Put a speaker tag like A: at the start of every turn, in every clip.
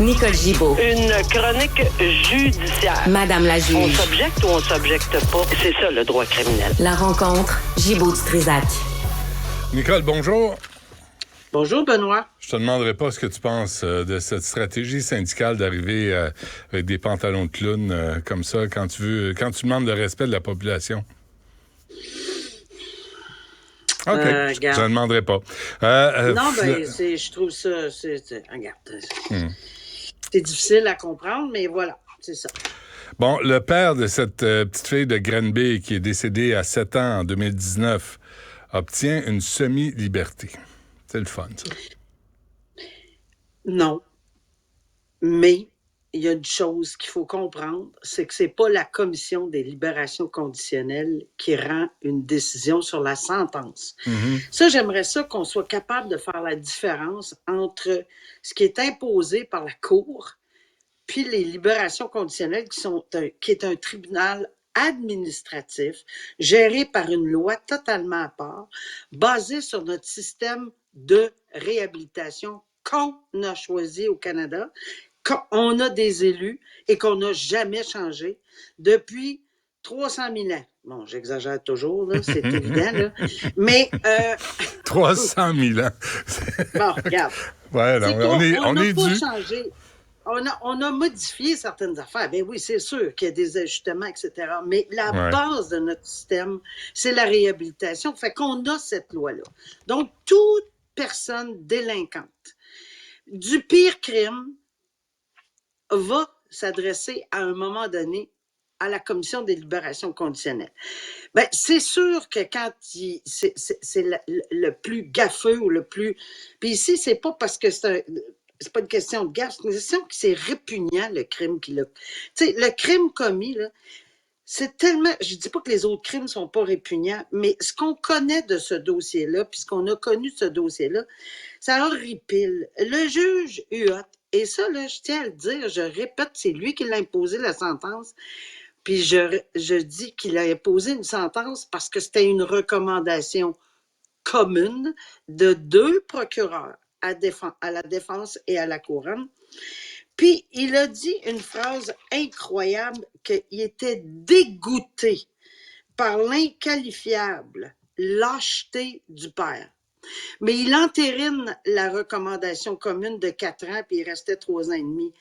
A: Nicole Gibaud.
B: Une chronique judiciaire.
A: Madame la juge.
B: On s'objecte ou on s'objecte pas? C'est ça, le droit criminel.
A: La rencontre, Gibaud-Strisac.
C: Nicole, bonjour.
D: Bonjour, Benoît.
C: Je te demanderai pas ce que tu penses de cette stratégie syndicale d'arriver avec des pantalons de clown comme ça quand tu demandes le respect de la population. OK, je ne demanderai pas.
D: Non, je trouve ça... Regarde, c'est difficile à comprendre, mais voilà, c'est ça.
C: Bon, le père de cette petite fille de Granby qui est décédée à 7 ans en 2019 obtient une semi-liberté. C'est le fun, ça.
D: Non, mais il y a une chose qu'il faut comprendre, c'est que c'est pas la commission des libérations conditionnelles qui rend une décision sur la sentence. Mm-hmm. Ça, j'aimerais ça qu'on soit capable de faire la différence entre ce qui est imposé par la Cour puis les libérations conditionnelles qui est un tribunal administratif géré par une loi totalement à part, basée sur notre système de réhabilitation qu'on a choisi au Canada, qu'on a des élus et qu'on n'a jamais changé depuis 300 000 ans. Bon, j'exagère toujours, là, c'est évident, là. Mais...
C: 300 000 ans.
D: Bon, regarde.
C: Ouais, non, on est dû.
D: Changé. On a modifié certaines affaires. Bien oui, c'est sûr qu'il y a des ajustements, etc. Mais la base de notre système, c'est la réhabilitation. Fait qu'on a cette loi-là. Donc, toute personne délinquante du pire crime va s'adresser à un moment donné à la commission des libérations conditionnelles. Bien, c'est sûr que quand c'est le plus gaffeux ou le plus... Puis ici, c'est pas parce que c'est pas une question de gaffe, c'est une question que c'est répugnant, le crime qu'il a. Tu sais, le crime commis, là, c'est tellement... Je dis pas que les autres crimes sont pas répugnants, mais ce qu'on connaît de ce dossier-là, puis ce qu'on a connu de ce dossier-là, ça horripile. Le juge Huot, et ça, là, je tiens à le dire, je répète, c'est lui qui l'a imposé la sentence, puis je dis qu'il a imposé une sentence parce que c'était une recommandation commune de 2 procureurs à la défense et à la couronne. Puis, il a dit une phrase incroyable qu'il était dégoûté par l'inqualifiable lâcheté du père. Mais il entérine la recommandation commune de 4 ans, puis il restait 3 ans et demi.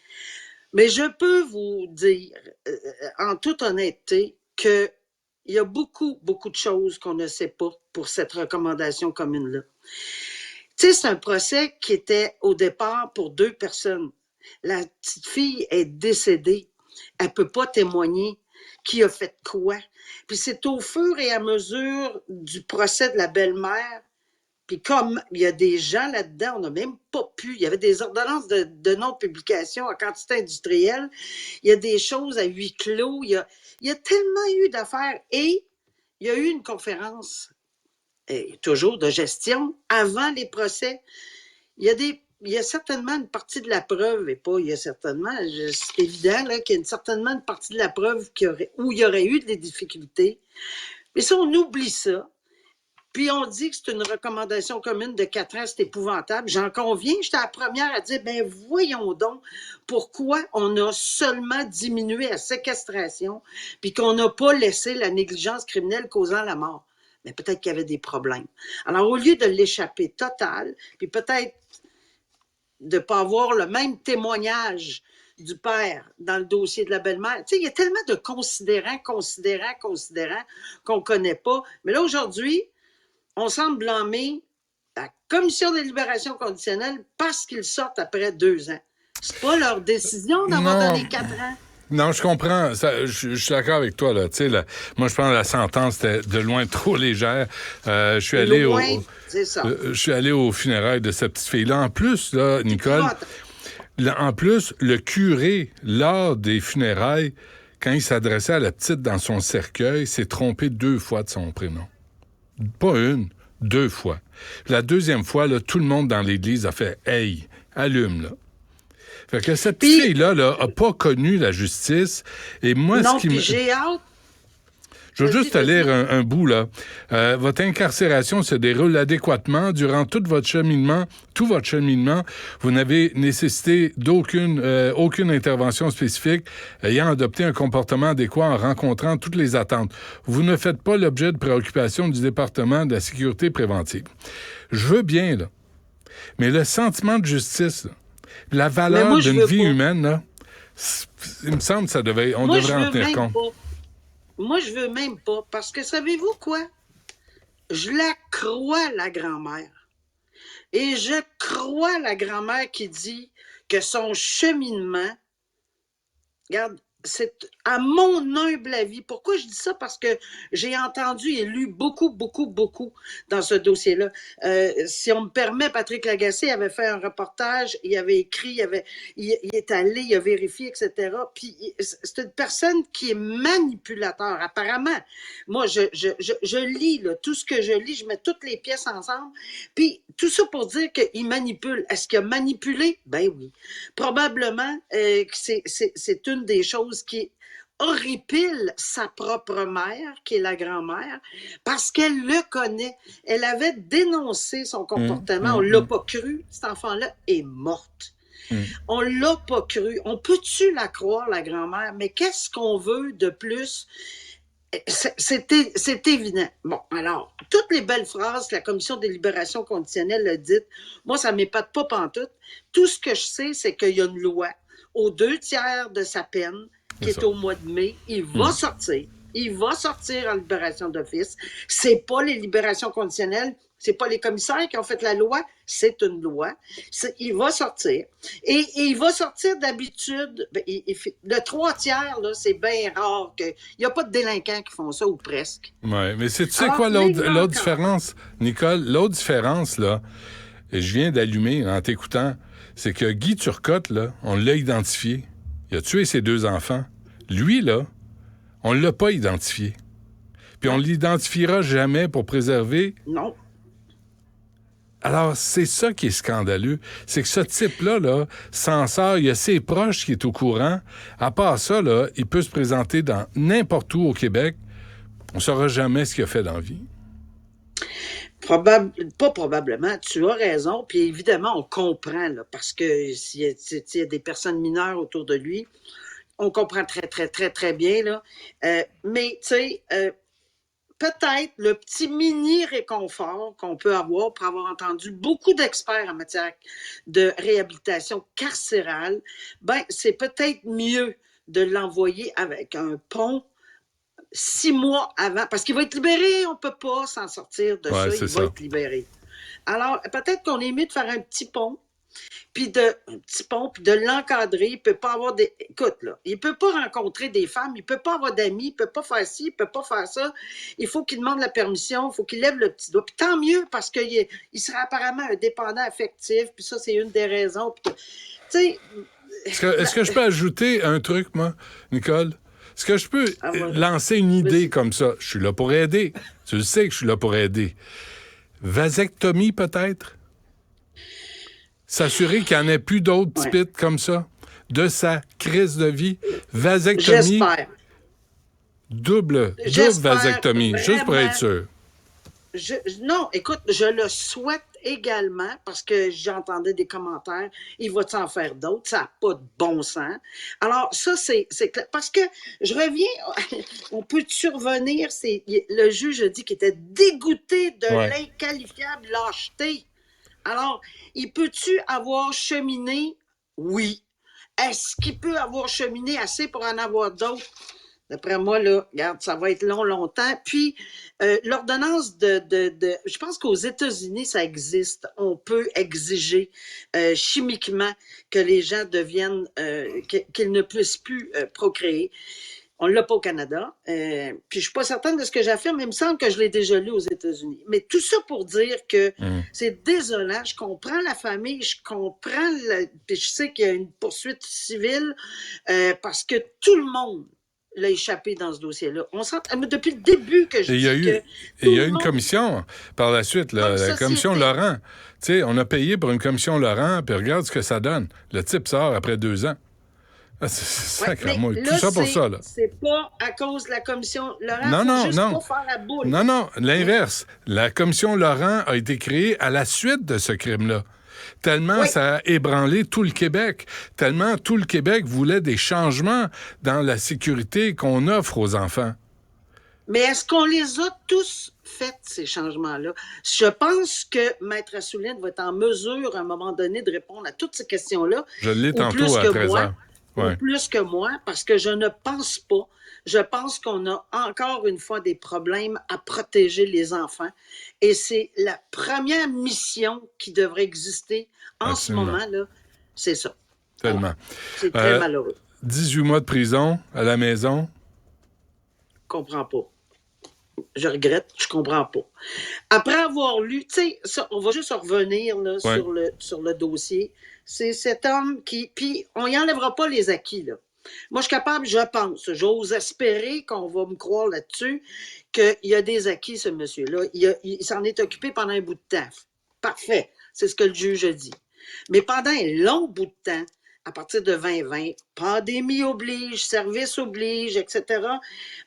D: Mais je peux vous dire, en toute honnêteté, qu'il y a beaucoup, beaucoup de choses qu'on ne sait pas pour cette recommandation commune-là. Tu sais, c'est un procès qui était au départ pour 2 personnes. La petite fille est décédée. Elle ne peut pas témoigner qui a fait quoi. Puis c'est au fur et à mesure du procès de la belle-mère. Puis comme il y a des gens là-dedans, on n'a même pas pu. Il y avait des ordonnances de non-publication en quantité industrielle. Il y a des choses à huis clos. Il y a tellement eu d'affaires. Et il y a eu une conférence, toujours de gestion, avant les procès. Il y a certainement une partie de la preuve, et pas il y a certainement, c'est évident là, qu'il y a certainement une partie de la preuve où il y aurait eu des difficultés. Mais ça, on oublie ça. Puis on dit que c'est une recommandation commune de 4 ans, c'est épouvantable. J'en conviens, j'étais la première à dire, ben voyons donc pourquoi on a seulement diminué la séquestration, puis qu'on n'a pas laissé la négligence criminelle causant la mort. Mais peut-être qu'il y avait des problèmes. Alors, au lieu de l'échapper total, puis peut-être de ne pas avoir le même témoignage du père dans le dossier de la belle-mère. Tu sais, il y a tellement de considérants qu'on ne connaît pas. Mais là, aujourd'hui, on semble blâmer la Commission des libérations conditionnelles parce qu'ils sortent après 2 ans. C'est pas leur décision d'avoir donné 4 ans.
C: Non, je comprends. Je suis d'accord avec toi, là. Tu sais, moi, je pense que la sentence était de loin trop légère. Je suis allé aux funérailles de cette petite fille-là. En plus, là, Nicole, le curé, lors des funérailles, quand il s'adressait à la petite dans son cercueil, s'est trompé 2 fois de son prénom. Pas 1, 2 fois. La 2e fois, là, tout le monde dans l'église a fait « Hey, allume, là ». Fait que cette fille-là a pas connu la justice. Et moi,
D: j'ai hâte.
C: Je veux juste te lire un bout, là. Votre incarcération se déroule adéquatement. Durant tout votre cheminement, vous n'avez nécessité aucune intervention spécifique ayant adopté un comportement adéquat en rencontrant toutes les attentes. Vous ne faites pas l'objet de préoccupations du département de la sécurité préventive. Je veux bien, là. Mais le sentiment de justice, là, la valeur d'une vie humaine, là, il me semble que devrait en tenir compte.
D: Moi, je veux même pas, parce que savez-vous quoi? Je la crois, la grand-mère. Et je crois la grand-mère qui dit que son cheminement, regarde, c'est à mon humble avis. Pourquoi je dis ça? Parce que j'ai entendu et lu beaucoup dans ce dossier-là. Si on me permet, Patrick Lagacé avait fait un reportage, il avait écrit, il est allé, il a vérifié, etc. Puis c'est une personne qui est manipulateur, apparemment. Moi, je lis, là, tout ce que je lis, je mets toutes les pièces ensemble. Puis tout ça pour dire qu'il manipule. Est-ce qu'il a manipulé? Ben oui. Probablement que c'est une des choses qui horripile sa propre mère, qui est la grand-mère, parce qu'elle le connaît. Elle avait dénoncé son comportement. On l'a pas cru. Cet enfant-là est morte. On l'a pas cru. On peut-tu la croire, la grand-mère? Mais qu'est-ce qu'on veut de plus? C'est évident. Bon, alors, toutes les belles phrases que la Commission des libérations conditionnelles a dites, moi, ça ne m'épate pas pantoute. Tout ce que je sais, c'est qu'il y a une loi aux 2/3 de sa peine, qui est au mois de mai. Il va sortir. Il va sortir en libération d'office. C'est pas les libérations conditionnelles, c'est pas les commissaires qui ont fait la loi, c'est une loi. Il va sortir. Et il va sortir d'habitude, le 3/4, là, c'est bien rare qu'il n'y a pas de délinquants qui font ça, ou presque.
C: Oui, mais tu sais quoi l'autre différence, Nicole? L'autre différence, là, et je viens d'allumer en t'écoutant, c'est que Guy Turcotte, là, on l'a identifié. Il a tué ses 2 enfants. Lui, là, on ne l'a pas identifié. Puis on ne l'identifiera jamais pour préserver.
D: Non.
C: Alors, c'est ça qui est scandaleux. C'est que ce type-là, là, s'en sort, il y a ses proches qui est au courant. À part ça, là, il peut se présenter dans n'importe où au Québec. On ne saura jamais ce qu'il a fait dans la vie.
D: Pas probablement, tu as raison, puis évidemment, on comprend, là, parce que s'il y a des personnes mineures autour de lui, on comprend très bien, là. Mais, tu sais, peut-être le petit mini-réconfort qu'on peut avoir pour avoir entendu beaucoup d'experts en matière de réhabilitation carcérale, ben, c'est peut-être mieux de l'envoyer avec un pont 6 mois avant, parce qu'il va être libéré, on ne peut pas s'en sortir de ça, il va être libéré. Alors, peut-être qu'on est mieux de faire un petit pont, puis de l'encadrer. Il ne peut pas avoir des... Écoute, là, il ne peut pas rencontrer des femmes, il ne peut pas avoir d'amis, il ne peut pas faire ci, il ne peut pas faire ça. Il faut qu'il demande la permission, il faut qu'il lève le petit doigt. Puis tant mieux, parce qu'il sera apparemment un dépendant affectif, puis ça, c'est une des raisons. Tu sais...
C: Est-ce que je peux ajouter un truc, moi, Nicole? Est-ce que je peux lancer une idée comme ça? Je suis là pour aider. Tu le sais que je suis là pour aider. Vasectomie, peut-être? S'assurer qu'il n'y en ait plus d'autres petits pits comme ça de sa crise de vie. Vasectomie.
D: J'espère.
C: Double vasectomie, juste pour être sûr.
D: Non, écoute, je le souhaite également, parce que j'entendais des commentaires, il va s'en faire d'autres, ça n'a pas de bon sens. Alors, ça, c'est clair. Parce que, je reviens, on peut survenir, le juge a dit qu'il était dégoûté de l'inqualifiable lâcheté. Alors, il peut-tu avoir cheminé? Oui. Est-ce qu'il peut avoir cheminé assez pour en avoir d'autres? D'après moi, là, regarde, ça va être longtemps. Puis, l'ordonnance je pense qu'aux États-Unis, ça existe. On peut exiger chimiquement que les gens deviennent, qu'ils ne puissent plus procréer. On ne l'a pas au Canada. Puis, je ne suis pas certaine de ce que j'affirme, mais il me semble que je l'ai déjà lu aux États-Unis. Mais tout ça pour dire que c'est désolant. Je comprends la famille, je comprends... Puis, je sais qu'il y a une poursuite civile parce que tout le monde l'a échappé dans ce dossier-là. On sent, depuis le début que je dis que...
C: Il y a eu une commission par la suite, la commission Laurent. Tu sais, on a payé pour une commission Laurent, puis regarde ce que ça donne. Le type sort après 2 ans. Ah, c'est sacré,
D: moi.
C: tout ça pour ça, là.
D: C'est pas à cause de la commission Laurent.
C: Non.
D: Pas faire la boule.
C: Non, l'inverse. La commission Laurent a été créée à la suite de ce crime-là. Tellement ça a ébranlé tout le Québec. Tellement tout le Québec voulait des changements dans la sécurité qu'on offre aux enfants.
D: Mais est-ce qu'on les a tous faits, ces changements-là? Je pense que Maître Assouline va être en mesure, à un moment donné, de répondre à toutes ces questions-là.
C: Je l'ai tantôt à 13h.
D: Ouais. Plus que moi, parce que je ne pense pas. Je pense qu'on a encore une fois des problèmes à protéger les enfants. Et c'est la première mission qui devrait exister en ce moment-là. C'est ça.
C: Tellement.
D: Alors, c'est très malheureux.
C: 18 mois de prison à la maison.
D: Je comprends pas. Je regrette, je comprends pas. Après avoir lu, tu sais, on va juste revenir là, sur le dossier. C'est cet homme qui... Puis, on n'y enlèvera pas les acquis, là. Moi, je suis capable, je pense, j'ose espérer qu'on va me croire là-dessus, qu'il y a des acquis, ce monsieur-là. Il s'en est occupé pendant un bout de temps. Parfait, c'est ce que le juge a dit. Mais pendant un long bout de temps, à partir de 2020, pandémie oblige, service oblige, etc.,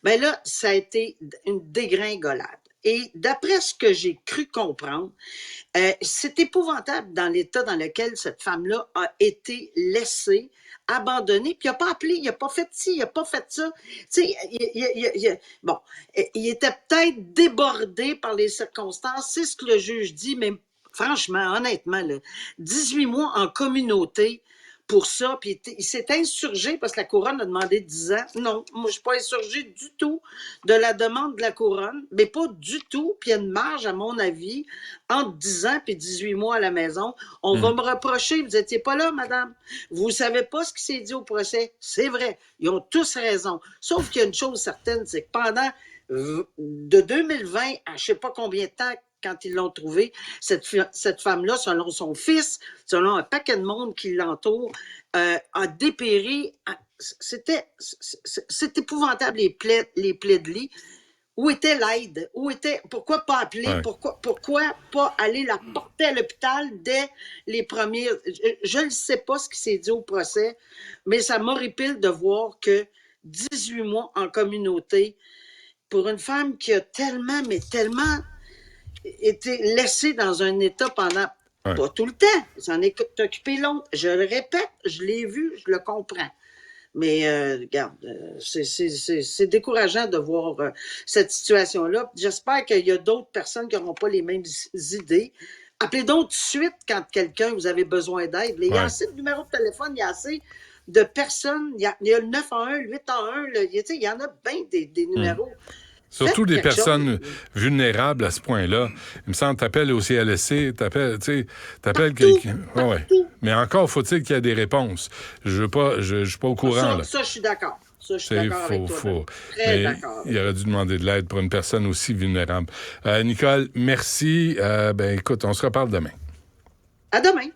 D: bien là, ça a été une dégringolade. Et d'après ce que j'ai cru comprendre, c'est épouvantable dans l'état dans lequel cette femme-là a été laissée, abandonnée, puis il n'a pas appelé, il n'a pas fait ci, il n'a pas fait ça. Tu sais, il était peut-être débordé par les circonstances, c'est ce que le juge dit, mais franchement, honnêtement, là, 18 mois en communauté, pour ça, puis il s'est insurgé parce que la Couronne a demandé 10 ans. Non, moi, je ne suis pas insurgé du tout de la demande de la Couronne, mais pas du tout. Puis il y a une marge, à mon avis, entre 10 ans et 18 mois à la maison. On va me reprocher, vous n'étiez pas là, madame. Vous ne savez pas ce qui s'est dit au procès. C'est vrai, ils ont tous raison. Sauf qu'il y a une chose certaine, c'est que pendant de 2020 à je ne sais pas combien de temps, quand ils l'ont trouvé, cette femme-là, selon son fils, selon un paquet de monde qui l'entoure, a dépéri. C'est épouvantable, les plaies de lit. Où était l'aide? Pourquoi pas appeler? Ouais. Pourquoi pas aller la porter à l'hôpital dès les premiers... Je ne sais pas ce qui s'est dit au procès, mais ça m'horripile de voir que 18 mois en communauté, pour une femme qui a tellement été laissé dans un état pendant pas tout le temps. Il s'en est occupé longtemps. Je le répète, je l'ai vu, je le comprends. Mais regarde, c'est décourageant de voir cette situation-là. J'espère qu'il y a d'autres personnes qui n'auront pas les mêmes idées. Appelez donc tout de suite quand vous avez besoin d'aide. Il y a assez de numéros de téléphone, il y a assez de personnes. Il y a le 911, le 811, il y en a bien des numéros.
C: Surtout des personnes vulnérables à ce point-là. Il me semble, t'appelles au CLSC, t'appelles quelqu'un. Ouais. Mais encore faut-il qu'il y ait des réponses. Je suis pas au courant.
D: Ça, je suis d'accord. Ça, je suis d'accord avec toi.
C: Très d'accord. Il aurait dû demander de l'aide pour une personne aussi vulnérable. Nicole, merci. Écoute, on se reparle demain.
D: À demain.